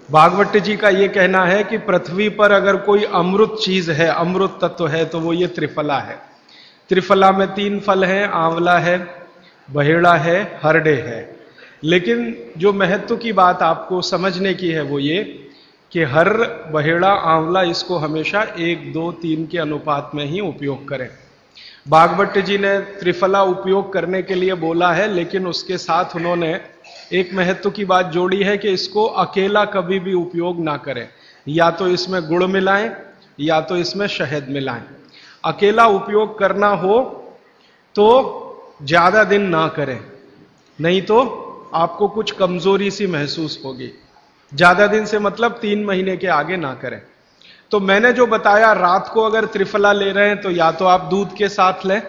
भागवत जी का यह कहना है कि पृथ्वी पर अगर कोई अमृत चीज है, अमृत तत्व है, तो वो ये त्रिफला है। त्रिफला में 3 फल हैं, आंवला है, बहेड़ा है, हरडे है। लेकिन जो महत्व की बात आपको समझने की है वो ये कि हर, बहेड़ा, आंवला इसको हमेशा 1, 2, 3 के अनुपात में ही उपयोग करें। भागवत जी ने त्रिफला उपयोग करने के लिए बोला है, लेकिन उसके साथ उन्होंने एक महत्व की बात जोड़ी है कि इसको अकेला कभी भी उपयोग ना करें। या तो इसमें गुड़ मिलाएं या तो इसमें शहद मिलाएं। अकेला उपयोग करना हो तो ज्यादा दिन ना करें, नहीं तो आपको कुछ कमजोरी सी महसूस होगी। ज्यादा दिन से मतलब 3 महीने के आगे ना करें। तो मैंने जो बताया, रात को अगर त्रिफला ले रहे हैं तो या तो आप दूध के साथ लें,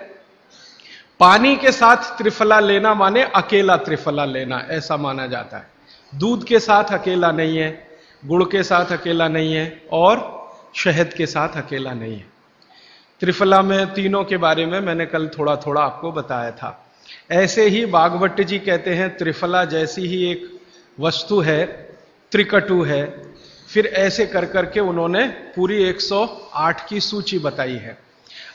पानी के साथ त्रिफला लेना माने अकेला त्रिफला लेना, ऐसा माना जाता है। दूध के साथ अकेला नहीं है, गुड़ के साथ अकेला नहीं है और शहद के साथ अकेला नहीं है। त्रिफला में तीनों के बारे में मैंने कल थोड़ा थोड़ा आपको बताया था। ऐसे ही भागवत जी कहते हैं त्रिफला जैसी ही एक वस्तु है, त्रिकटु है। फिर ऐसे कर करके उन्होंने पूरी 108 की सूची बताई है।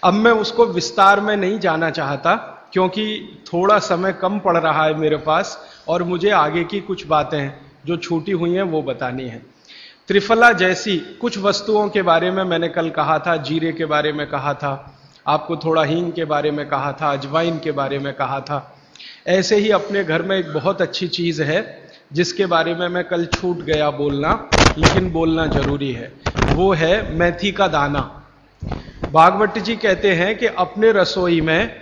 अब मैं उसको विस्तार में नहीं जाना चाहता क्योंकि थोड़ा समय कम पड़ रहा है मेरे पास और मुझे आगे की कुछ बातें जो छूटी हुई हैं वो बतानी है। त्रिफला जैसी कुछ वस्तुओं के बारे में मैंने कल कहा था, जीरे के बारे में कहा था, आपको थोड़ा हींग के बारे में कहा था, अजवाइन के बारे में कहा था। ऐसे ही अपने घर में एक बहुत अच्छी चीज है जिसके बारे में मैं कल छूट गया बोलना, लेकिन बोलना जरूरी है। वो है मेथी का दाना। भागवत जी कहते हैं कि अपने रसोई में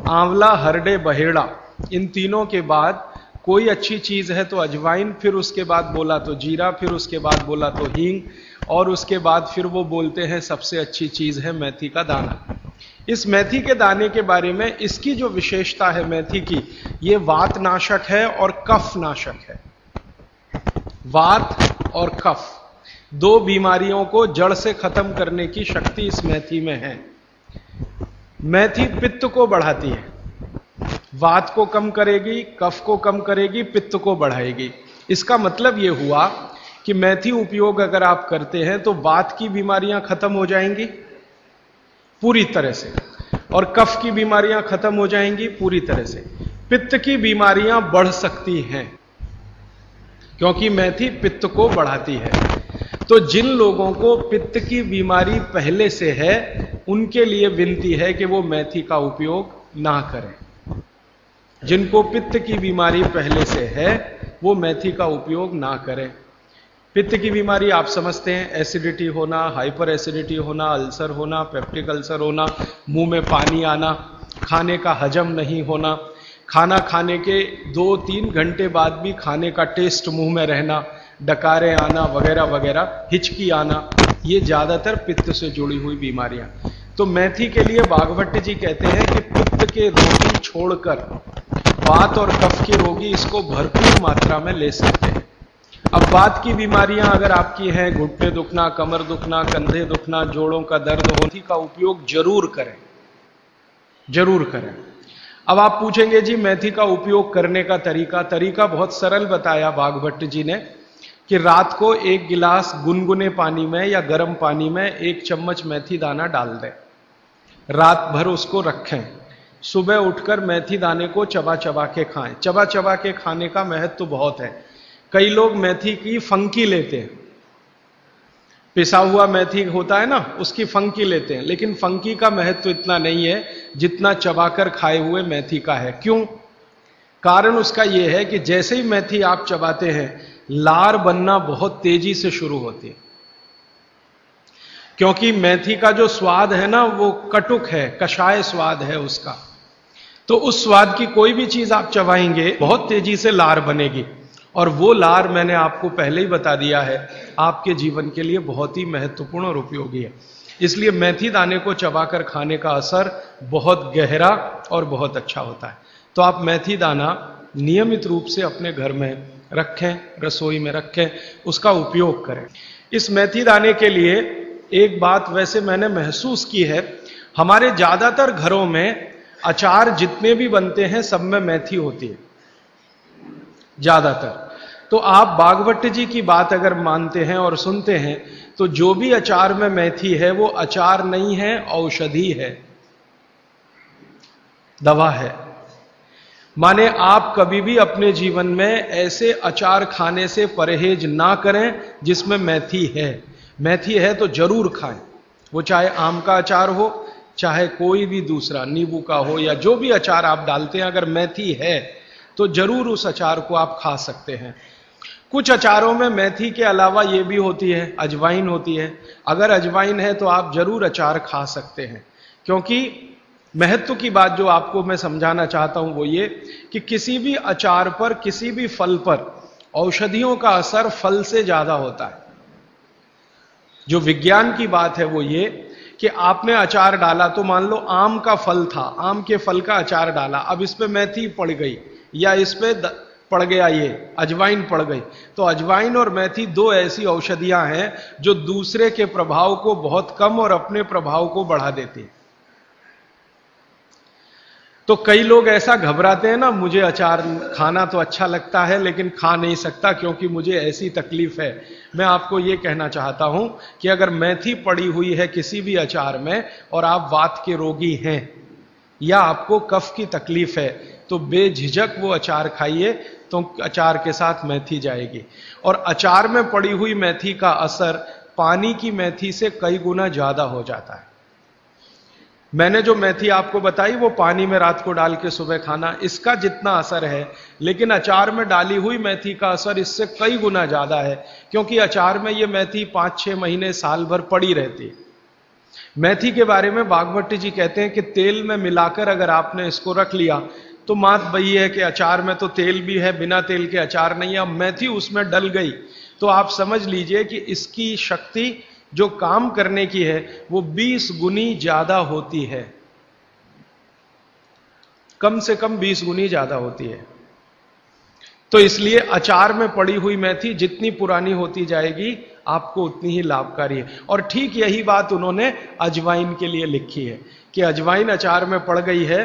आंवला, हरडे, बहेड़ा, इन तीनों के बाद कोई अच्छी चीज है तो अजवाइन, फिर उसके बाद बोला तो जीरा, फिर उसके बाद बोला तो हींग, और उसके बाद फिर वो बोलते हैं सबसे अच्छी चीज है मेथी का दाना। इस मेथी के दाने के बारे में इसकी जो विशेषता है मेथी की, ये वात नाशक है और कफ नाशक है। वात और कफ, 2 बीमारियों को जड़ से खत्म करने की शक्ति इस मेथी में है। मेथी पित्त को बढ़ाती है, वात को कम करेगी, कफ को कम करेगी, पित्त को बढ़ाएगी। इसका मतलब यह हुआ कि मेथी उपयोग अगर आप करते हैं तो वात की बीमारियां खत्म हो जाएंगी पूरी तरह से, और कफ की बीमारियां खत्म हो जाएंगी पूरी तरह से। पित्त की बीमारियां बढ़ सकती हैं क्योंकि मेथी पित्त को बढ़ाती है। तो जिन लोगों को पित्त की बीमारी पहले से है उनके लिए विनती है कि वो मेथी का उपयोग ना करें। जिनको पित्त की बीमारी पहले से है वो मेथी का उपयोग ना करें। पित्त की बीमारी आप समझते हैं, एसिडिटी होना, हाइपर एसिडिटी होना, अल्सर होना, पेप्टिक अल्सर होना, मुंह में पानी आना, खाने का हजम नहीं होना, खाना खाने के 2-3 घंटे बाद भी खाने का टेस्ट मुंह में रहना, डकारे आना वगैरह वगैरह, हिचकी आना, ये ज्यादातर पित्त से जुड़ी हुई बीमारियां। तो मेथी के लिए भागवत जी कहते हैं कि पित्त के रोगी छोड़कर वात और कफ के रोगी इसको भरपूर मात्रा में ले सकते हैं। अब वात की बीमारियां अगर आपकी हैं, घुटने दुखना, कमर दुखना, कंधे दुखना, जोड़ों का दर्द हो, मेथी का उपयोग जरूर करें, जरूर करें। अब आप पूछेंगे जी मेथी का उपयोग करने का तरीका बहुत सरल बताया भागवत जी ने कि रात को 1 गिलास गुनगुने पानी में या गर्म पानी में 1 चम्मच मेथी दाना डाल दें, रात भर उसको रखें, सुबह उठकर मेथी दाने को चबा चबा के खाएं। चबा चबा के खाने का महत्व बहुत है। कई लोग मेथी की फंकी लेते हैं, पिसा हुआ मेथी होता है ना, उसकी फंकी लेते हैं, लेकिन फंकी का महत्व इतना नहीं है जितना चबाकर खाए हुए मेथी का है। क्यों? कारण उसका यह है कि जैसे ही मेथी आप चबाते हैं लार बनना बहुत तेजी से शुरू होती है, क्योंकि मेथी का जो स्वाद है ना वो कटुक है, कषाय स्वाद है उसका। तो उस स्वाद की कोई भी चीज आप चबाएंगे बहुत तेजी से लार बनेगी, और वो लार मैंने आपको पहले ही बता दिया है आपके जीवन के लिए बहुत ही महत्वपूर्ण और उपयोगी है। इसलिए मेथी दाने को चबाकर खाने का असर बहुत गहरा और बहुत अच्छा होता है। तो आप मेथी दाना नियमित रूप से अपने घर में रखें, रसोई में रखें, उसका उपयोग करें। इस मेथी दाने के लिए एक बात वैसे मैंने महसूस की है, हमारे ज्यादातर घरों में अचार जितने भी बनते हैं सब में मेथी होती है, ज्यादातर। तो आप भागवत जी की बात अगर मानते हैं और सुनते हैं तो जो भी अचार में मेथी है वो अचार नहीं है, औषधि है, दवा है। माने आप कभी भी अपने जीवन में ऐसे अचार खाने से परहेज ना करें जिसमें मेथी है। मेथी है तो जरूर खाएं, वो चाहे आम का अचार हो, चाहे कोई भी दूसरा नींबू का हो, या जो भी अचार आप डालते हैं, अगर मेथी है तो जरूर उस अचार को आप खा सकते हैं। कुछ अचारों में मेथी के अलावा ये भी होती है, अजवाइन होती है। अगर अजवाइन है तो आप जरूर अचार खा सकते हैं, क्योंकि महत्व की बात जो आपको मैं समझाना चाहता हूं वो ये कि किसी भी अचार पर, किसी भी फल पर औषधियों का असर फल से ज्यादा होता है। जो विज्ञान की बात है वो ये कि आपने अचार डाला, तो मान लो आम का फल था, आम के फल का अचार डाला, अब इस पे मेथी पड़ गई या इस पे पड़ गया ये अजवाइन पड़ गई, तो अजवाइन और मेथी दो ऐसी औषधियां हैं जो दूसरे के प्रभाव को बहुत कम और अपने प्रभाव को बढ़ा देती हैं। तो कई लोग ऐसा घबराते हैं ना, मुझे अचार खाना तो अच्छा लगता है लेकिन खा नहीं सकता क्योंकि मुझे ऐसी तकलीफ है। मैं आपको यह कहना चाहता हूं कि अगर मेथी पड़ी हुई है किसी भी अचार में और आप वात के रोगी हैं या आपको कफ की तकलीफ है तो बेझिझक वो अचार खाइए, तो अचार के साथ मेथी जाएगी। और अचार में पड़ी हुई मेथी का असर पानी की मेथी से कई गुना ज्यादा हो जाता है। मैंने जो मेथी आपको बताई वो पानी में रात को डाल के सुबह खाना, इसका जितना असर है, लेकिन अचार में डाली हुई मेथी का असर इससे कई गुना ज्यादा है, क्योंकि अचार में ये मेथी 5-6 महीने साल भर पड़ी रहती है। मेथी के बारे में भागवत जी कहते हैं कि तेल में मिलाकर अगर आपने इसको रख लिया तो बात वही है कि अचार में तो तेल भी है, बिना तेल के अचार नहीं है। अब मेथी उसमें डल गई तो आप समझ लीजिए कि इसकी शक्ति जो काम करने की है वो 20 गुनी ज्यादा होती है, कम से कम 20 गुनी ज्यादा होती है। तो इसलिए अचार में पड़ी हुई मेथी जितनी पुरानी होती जाएगी आपको उतनी ही लाभकारी है। और ठीक यही बात उन्होंने अजवाइन के लिए लिखी है कि अजवाइन अचार में पड़ गई है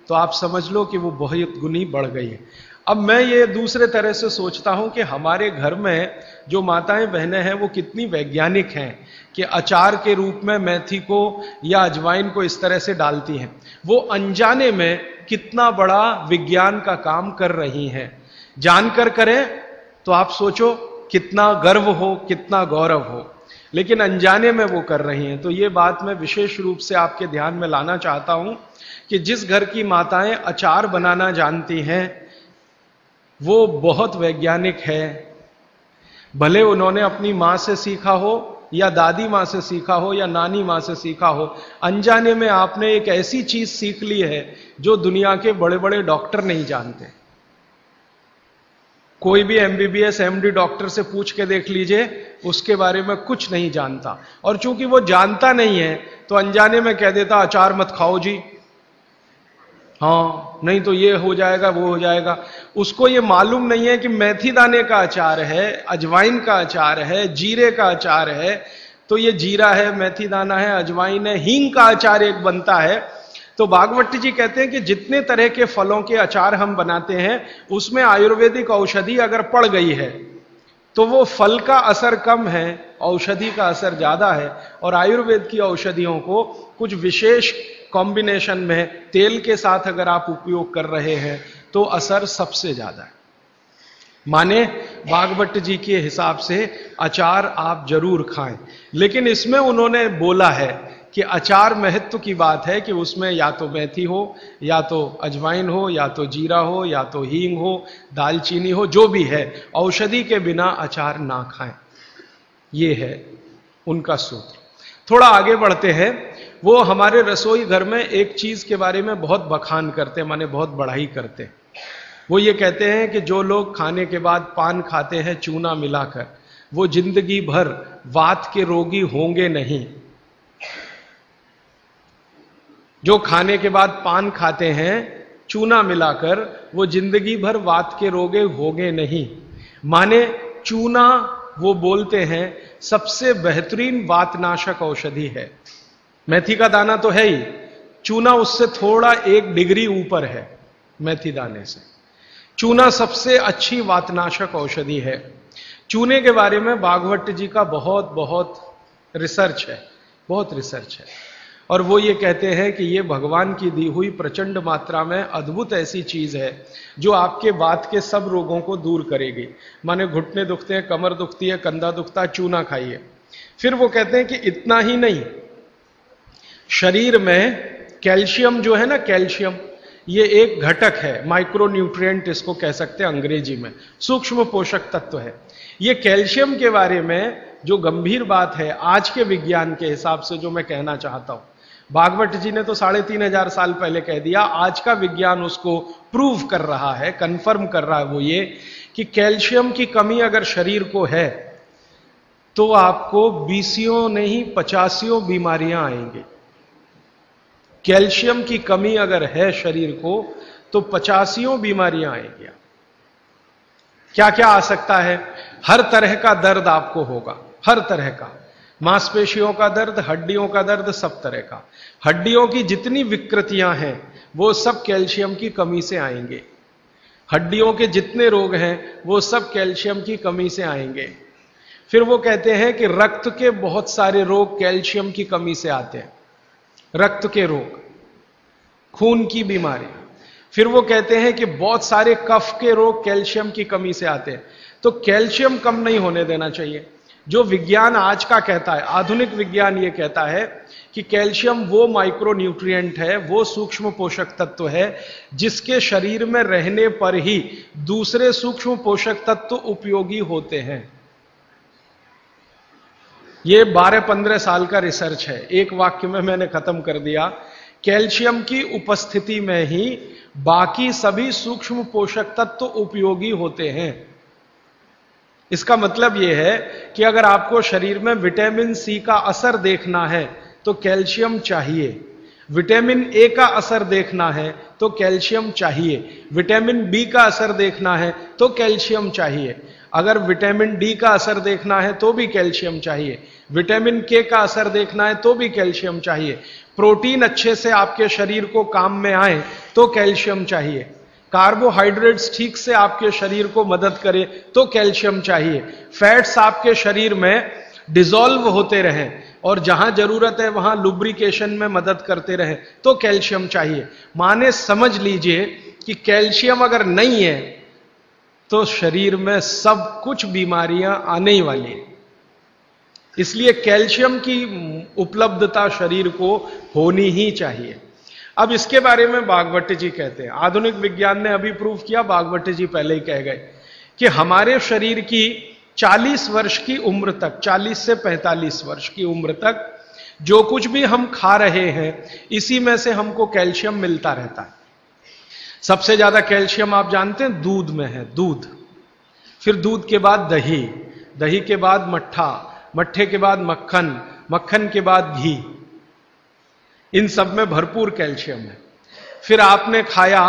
तो आप समझ लो कि वो बहुत गुनी बढ़ गई है। अब मैं ये दूसरे तरह से सोचता हूं कि हमारे घर में जो माताएं बहनें हैं वो कितनी वैज्ञानिक हैं कि अचार के रूप में मेथी को या अजवाइन को इस तरह से डालती हैं। वो अनजाने में कितना बड़ा विज्ञान का काम कर रही हैं। जानकर करें तो आप सोचो कितना गर्व हो, कितना गौरव हो, लेकिन अनजाने में वो कर रही हैं। तो ये बात मैं विशेष रूप से आपके ध्यान में लाना चाहता हूं कि जिस घर की माताएं अचार बनाना जानती हैं वो बहुत वैज्ञानिक है। भले उन्होंने अपनी मां से सीखा हो या दादी मां से सीखा हो या नानी मां से सीखा हो, अनजाने में आपने एक ऐसी चीज सीख ली है जो दुनिया के बड़े बड़े डॉक्टर नहीं जानते। कोई भी MBBS MD डॉक्टर से पूछ के देख लीजिए, उसके बारे में कुछ नहीं जानता। और चूंकि वो जानता नहीं है तो अनजाने में कह देता अचार मत खाओ जी, हाँ नहीं तो ये हो जाएगा वो हो जाएगा। उसको ये मालूम नहीं है कि मेथी दाने का अचार है, अजवाइन का अचार है, जीरे का अचार है, तो ये जीरा है, मेथी दाना है, अजवाइन है, हींग का अचार एक बनता है। तो भागवत जी कहते हैं कि जितने तरह के फलों के अचार हम बनाते हैं उसमें आयुर्वेदिक औषधि अगर पड़ गई है तो वो फल का असर कम है, औषधि का असर ज्यादा है। और आयुर्वेद की औषधियों को कुछ विशेष कॉम्बिनेशन में तेल के साथ अगर आप उपयोग कर रहे हैं तो असर सबसे ज्यादा है। माने भागवत जी के हिसाब से अचार आप जरूर खाएं, लेकिन इसमें उन्होंने बोला है कि अचार महत्व की बात है कि उसमें या तो मेथी हो, या तो अजवाइन हो, या तो जीरा हो, या तो हींग हो, दालचीनी हो, जो भी है, औषधि के बिना अचार ना खाएं। ये है उनका सूत्र। थोड़ा आगे बढ़ते हैं। वो हमारे रसोई घर में एक चीज के बारे में बहुत बखान करते, माने बहुत बढ़ाई करते। वो ये कहते हैं कि जो लोग खाने के बाद पान खाते हैं चूना मिलाकर, वो जिंदगी भर वात के रोगी होंगे नहीं। जो खाने के बाद पान खाते हैं चूना मिलाकर, वो जिंदगी भर वात के रोगी होंगे नहीं। माने चूना वो बोलते हैं सबसे बेहतरीन वातनाशक औषधि है। मेथी का दाना तो है ही, चूना उससे थोड़ा 1 डिग्री ऊपर है मेथी दाने से। चूना सबसे अच्छी वातनाशक औषधि है। चूने के बारे में भागवत जी का बहुत बहुत रिसर्च है, बहुत रिसर्च है, और वो ये कहते हैं कि ये भगवान की दी हुई प्रचंड मात्रा में अद्भुत ऐसी चीज है जो आपके वात के सब रोगों को दूर करेगी। माने घुटने दुखते हैं, कमर दुखती है, कंधा दुखता है, चूना खाइए। फिर वो कहते हैं कि इतना ही नहीं, शरीर में कैल्शियम जो है ना, कैल्शियम ये एक घटक है, माइक्रो न्यूट्रिएंट इसको कह सकते हैं अंग्रेजी में, सूक्ष्म पोषक तत्व है। ये कैल्शियम के बारे में जो गंभीर बात है आज के विज्ञान के हिसाब से जो मैं कहना चाहता हूं, भागवत जी ने तो 3500 साल पहले कह दिया, आज का विज्ञान उसको प्रूव कर रहा है, कंफर्म कर रहा है। वो ये कि कैल्शियम की कमी अगर शरीर को है तो आपको 20 नहीं 50 बीमारियां आएंगी। कैल्शियम की कमी अगर है शरीर को तो 50 बीमारियां आएंगी। क्या क्या आ सकता है? हर तरह का दर्द आपको होगा, हर तरह का, मांसपेशियों का दर्द, हड्डियों का दर्द, सब तरह का। हड्डियों की जितनी विकृतियां हैं वो सब कैल्शियम की कमी से आएंगे। हड्डियों के जितने रोग हैं वो सब कैल्शियम की कमी से आएंगे। फिर वो कहते हैं कि रक्त के बहुत सारे रोग कैल्शियम की कमी से आते हैं, रक्त के रोग, खून की बीमारी। फिर वो कहते हैं कि बहुत सारे कफ के रोग कैल्शियम की कमी से आते हैं। तो कैल्शियम कम नहीं होने देना चाहिए। जो विज्ञान आज का कहता है, आधुनिक विज्ञान ये कहता है कि कैल्शियम वो माइक्रो न्यूट्रिएंट है, वो सूक्ष्म पोषक तत्व है जिसके शरीर में रहने पर ही दूसरे सूक्ष्म पोषक तत्व उपयोगी होते हैं। ये 12-15 साल का रिसर्च है, एक वाक्य में मैंने खत्म कर दिया। कैल्शियम की उपस्थिति में ही बाकी सभी सूक्ष्म पोषक तत्व उपयोगी होते हैं। इसका मतलब यह है कि अगर आपको शरीर में विटामिन सी का असर देखना है तो कैल्शियम चाहिए, विटामिन ए का असर देखना है तो कैल्शियम चाहिए, विटामिन बी का असर देखना है तो कैल्शियम चाहिए, अगर विटामिन डी का असर देखना है तो भी कैल्शियम चाहिए, विटामिन के का असर देखना है तो भी कैल्शियम चाहिए, प्रोटीन अच्छे से आपके शरीर को काम में आए तो कैल्शियम चाहिए, कार्बोहाइड्रेट्स ठीक से आपके शरीर को मदद करे तो कैल्शियम चाहिए, फैट्स आपके शरीर में डिसॉल्व होते रहें और जहां जरूरत है वहां लुब्रिकेशन में मदद करते रहें तो कैल्शियम चाहिए। माने समझ लीजिए कि कैल्शियम अगर नहीं है तो शरीर में सब कुछ बीमारियां आने ही वाली हैं। इसलिए कैल्शियम की उपलब्धता शरीर को होनी ही चाहिए। अब इसके बारे में भागवत जी कहते हैं, आधुनिक विज्ञान ने अभी प्रूव किया, भागवत जी पहले ही कह गए कि हमारे शरीर की 40 वर्ष की उम्र तक, 40 से 45 वर्ष की उम्र तक जो कुछ भी हम खा रहे हैं इसी में से हमको कैल्शियम मिलता रहता है। सबसे ज्यादा कैल्शियम आप जानते हैं दूध में है, दूध, फिर दूध के बाद दही, दही के बाद मट्ठा, मट्ठे के बाद मक्खन, मक्खन के बाद घी, इन सब में भरपूर कैल्शियम है। फिर आपने खाया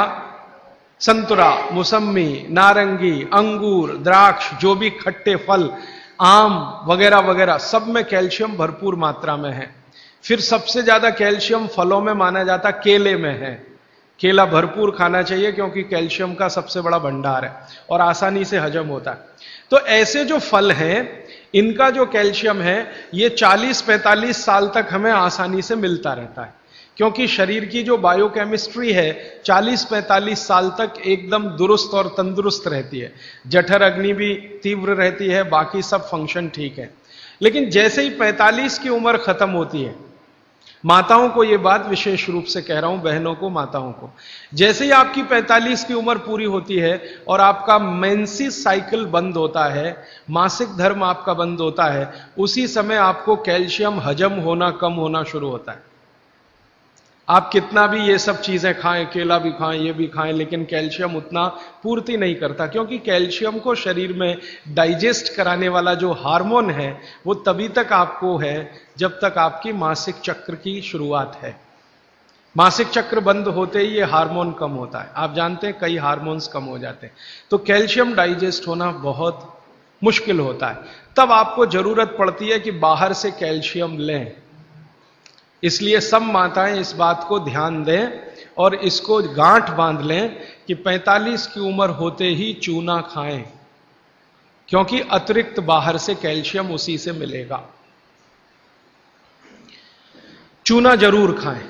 संतरा, मौसम्मी, नारंगी, अंगूर, द्राक्ष, जो भी खट्टे फल, आम वगैरह वगैरह, सब में कैल्शियम भरपूर मात्रा में है। फिर सबसे ज्यादा कैल्शियम फलों में माना जाता केले में है। केला भरपूर खाना चाहिए क्योंकि कैल्शियम का सबसे बड़ा भंडार है और आसानी से हजम होता है। तो ऐसे जो फल हैं इनका जो कैल्शियम है ये 40-45 साल तक हमें आसानी से मिलता रहता है, क्योंकि शरीर की जो बायोकेमिस्ट्री है 40-45 साल तक एकदम दुरुस्त और तंदुरुस्त रहती है। जठर अग्नि भी तीव्र रहती है, बाकी सब फंक्शन ठीक है। लेकिन जैसे ही 45 की उम्र खत्म होती है, माताओं को यह बात विशेष रूप से कह रहा हूं, बहनों को, माताओं को, जैसे ही आपकी 45 की उम्र पूरी होती है और आपका मेंसिस साइकिल बंद होता है, मासिक धर्म आपका बंद होता है, उसी समय आपको कैल्शियम हजम होना कम होना शुरू होता है। आप कितना भी ये सब चीजें खाएं, केला भी खाएं, ये भी खाएं, लेकिन कैल्शियम उतना पूर्ति नहीं करता, क्योंकि कैल्शियम को शरीर में डाइजेस्ट कराने वाला जो हार्मोन है वो तभी तक आपको है जब तक आपकी मासिक चक्र की शुरुआत है। मासिक चक्र बंद होते ही ये हार्मोन कम होता है। आप जानते हैं कई हार्मोन्स कम हो जाते हैं, तो कैल्शियम डाइजेस्ट होना बहुत मुश्किल होता है। तब आपको जरूरत पड़ती है कि बाहर से कैल्शियम लें। इसलिए सब माताएं इस बात को ध्यान दें और इसको गांठ बांध लें कि 45 की उम्र होते ही चूना खाएं, क्योंकि अतिरिक्त बाहर से कैल्शियम उसी से मिलेगा। चूना जरूर खाएं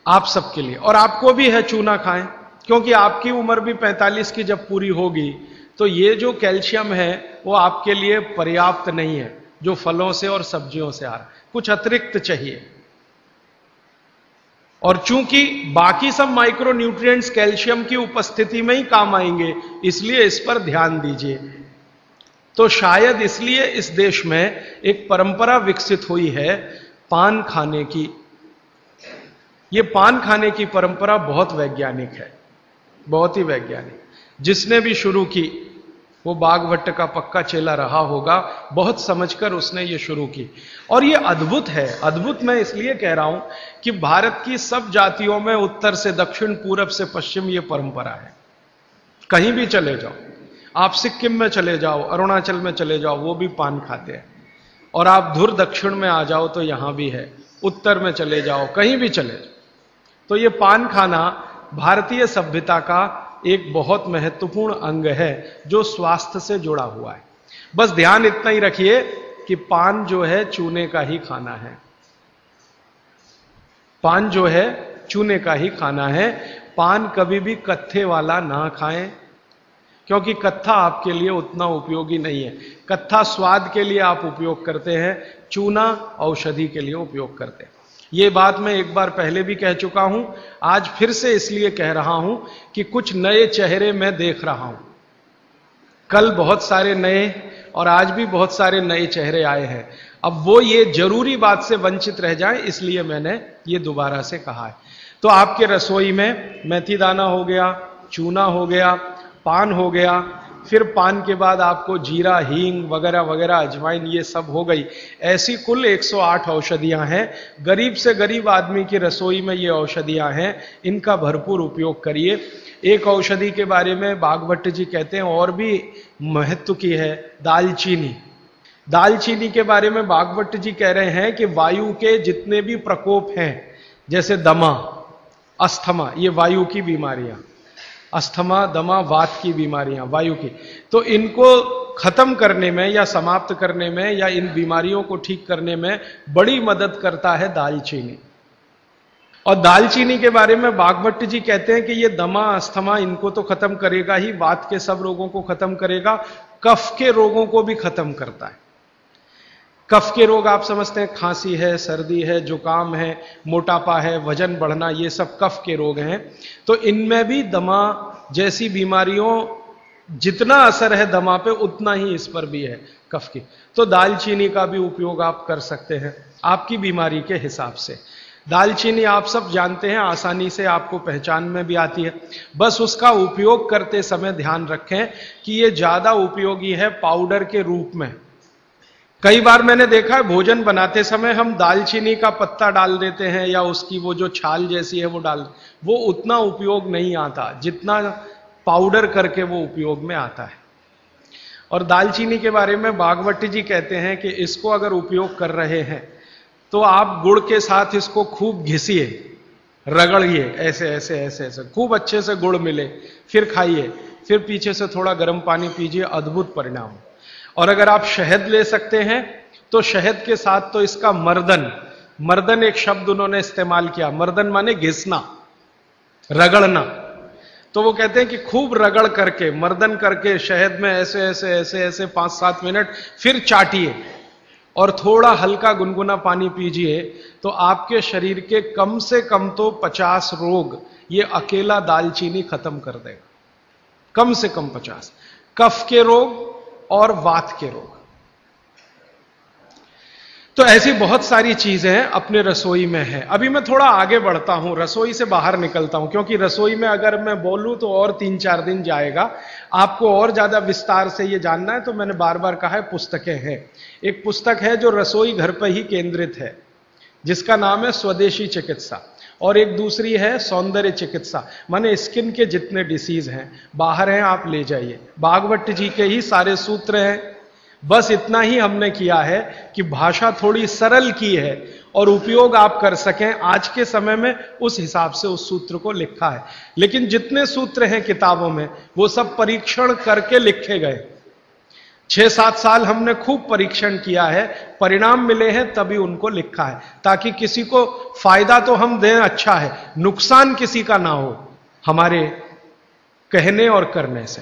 आप सबके लिए, और आपको भी है चूना खाएं, क्योंकि आपकी उम्र भी 45 की जब पूरी होगी तो ये जो कैल्शियम है वो आपके लिए पर्याप्त नहीं है, जो फलों से और सब्जियों से आ रहा है, कुछ अतिरिक्त चाहिए। और चूंकि बाकी सब माइक्रो न्यूट्रिएंट्स कैल्शियम की उपस्थिति में ही काम आएंगे, इसलिए इस पर ध्यान दीजिए। तो शायद इसलिए इस देश में एक परंपरा विकसित हुई है पान खाने की। ये पान खाने की परंपरा बहुत वैज्ञानिक है, बहुत ही वैज्ञानिक। जिसने भी शुरू की वो बाघभट्ट का पक्का चेला रहा होगा, बहुत समझकर उसने ये शुरू की। और ये अद्भुत है। अद्भुत मैं इसलिए कह रहा हूं कि भारत की सब जातियों में उत्तर से दक्षिण, पूरब से पश्चिम ये परंपरा है। कहीं भी चले जाओ, आप सिक्किम में चले जाओ, अरुणाचल में चले जाओ, वो भी पान खाते हैं। और आप धुर दक्षिण में आ जाओ तो यहां भी है, उत्तर में चले जाओ, कहीं भी चले जाओ। तो ये पान खाना भारतीय सभ्यता का एक बहुत महत्वपूर्ण अंग है जो स्वास्थ्य से जुड़ा हुआ है। बस ध्यान इतना ही रखिए कि पान जो है चूने का ही खाना है। पान जो है चूने का ही खाना है। पान कभी भी कत्थे वाला ना खाएं, क्योंकि कत्था आपके लिए उतना उपयोगी नहीं है। कत्था स्वाद के लिए आप उपयोग करते हैं, चूना औषधि के लिए उपयोग करते हैं। ये बात मैं एक बार पहले भी कह चुका हूं, आज फिर से इसलिए कह रहा हूं कि कुछ नए चेहरे मैं देख रहा हूं। कल बहुत सारे नए और आज भी बहुत सारे नए चेहरे आए हैं। अब वो ये जरूरी बात से वंचित रह जाएं, इसलिए मैंने ये दोबारा से कहा है। तो आपके रसोई में मेथी दाना हो गया, चूना हो गया, पान हो गया, फिर पान के बाद आपको जीरा, हींग वगैरह वगैरह, अजवाइन, ये सब हो गई। ऐसी कुल 108 औषधियां हैं। गरीब से गरीब आदमी की रसोई में ये औषधियां हैं, इनका भरपूर उपयोग करिए। एक औषधि के बारे में बाघभट्ट जी कहते हैं और भी महत्व की है, दालचीनी। दालचीनी के बारे में बाघभट्ट जी कह रहे हैं कि वायु के जितने भी प्रकोप हैं, जैसे दमा, अस्थमा, ये वायु की बीमारियां, अस्थमा, दमा, वात की बीमारियां वायु की, तो इनको खत्म करने में या समाप्त करने में या इन बीमारियों को ठीक करने में बड़ी मदद करता है दालचीनी। और दालचीनी के बारे में बाघभट्ट जी कहते हैं कि ये दमा, अस्थमा, इनको तो खत्म करेगा ही, वात के सब रोगों को खत्म करेगा, कफ के रोगों को भी खत्म करता है। कफ के रोग आप समझते हैं, खांसी है, सर्दी है, जुकाम है, मोटापा है, वजन बढ़ना, ये सब कफ के रोग हैं। तो इनमें भी दमा जैसी बीमारियों जितना असर है दमा पे, उतना ही इस पर भी है कफ की। तो दालचीनी का भी उपयोग आप कर सकते हैं आपकी बीमारी के हिसाब से। दालचीनी आप सब जानते हैं, आसानी से आपको पहचान में भी आती है। बस उसका उपयोग करते समय ध्यान रखें कि ये ज्यादा उपयोगी है पाउडर के रूप में। कई बार मैंने देखा है भोजन बनाते समय हम दालचीनी का पत्ता डाल देते हैं या उसकी वो जो छाल जैसी है वो डाल, वो उतना उपयोग नहीं आता जितना पाउडर करके वो उपयोग में आता है। और दालचीनी के बारे में बाघभट्ट जी कहते हैं कि इसको अगर उपयोग कर रहे हैं तो आप गुड़ के साथ इसको खूब घिसिए, रगड़िए, ऐसे ऐसे ऐसे ऐसे खूब अच्छे से गुड़ मिले, फिर खाइए, फिर पीछे से थोड़ा गर्म पानी पीजिए, अद्भुत परिणाम। और अगर आप शहद ले सकते हैं तो शहद के साथ तो इसका मर्दन, मर्दन एक शब्द उन्होंने इस्तेमाल किया, मर्दन माने घिसना, रगड़ना। तो वो कहते हैं कि खूब रगड़ करके, मर्दन करके शहद में ऐसे ऐसे ऐसे ऐसे 5-7 मिनट, फिर चाटिए और थोड़ा हल्का गुनगुना पानी पीजिए, तो आपके शरीर के कम से कम तो 50 रोग ये अकेला दालचीनी खत्म कर देगा, कम से कम 50। कफ के रोग और वात के रोग। तो ऐसी बहुत सारी चीजें अपने रसोई में हैं। अभी मैं थोड़ा आगे बढ़ता हूं, रसोई से बाहर निकलता हूं, क्योंकि रसोई में अगर मैं बोलूं तो और 3-4 दिन जाएगा। आपको और ज्यादा विस्तार से ये जानना है तो मैंने बार बार कहा है, पुस्तकें हैं। एक पुस्तक है जो रसोई घर पर ही केंद्रित है, जिसका नाम है स्वदेशी चिकित्सा, और एक दूसरी है सौंदर्य चिकित्सा, माने स्किन के जितने डिसीज हैं बाहर हैं आप ले जाइए। बाघभट्ट जी के ही सारे सूत्र हैं, बस इतना ही हमने किया है कि भाषा थोड़ी सरल की है और उपयोग आप कर सकें आज के समय में, उस हिसाब से उस सूत्र को लिखा है। लेकिन जितने सूत्र हैं किताबों में वो सब परीक्षण करके लिखे गए। 6-7 साल हमने खूब परीक्षण किया है, परिणाम मिले हैं तभी उनको लिखा है, ताकि किसी को फायदा तो हम दें, अच्छा है, नुकसान किसी का ना हो हमारे कहने और करने से।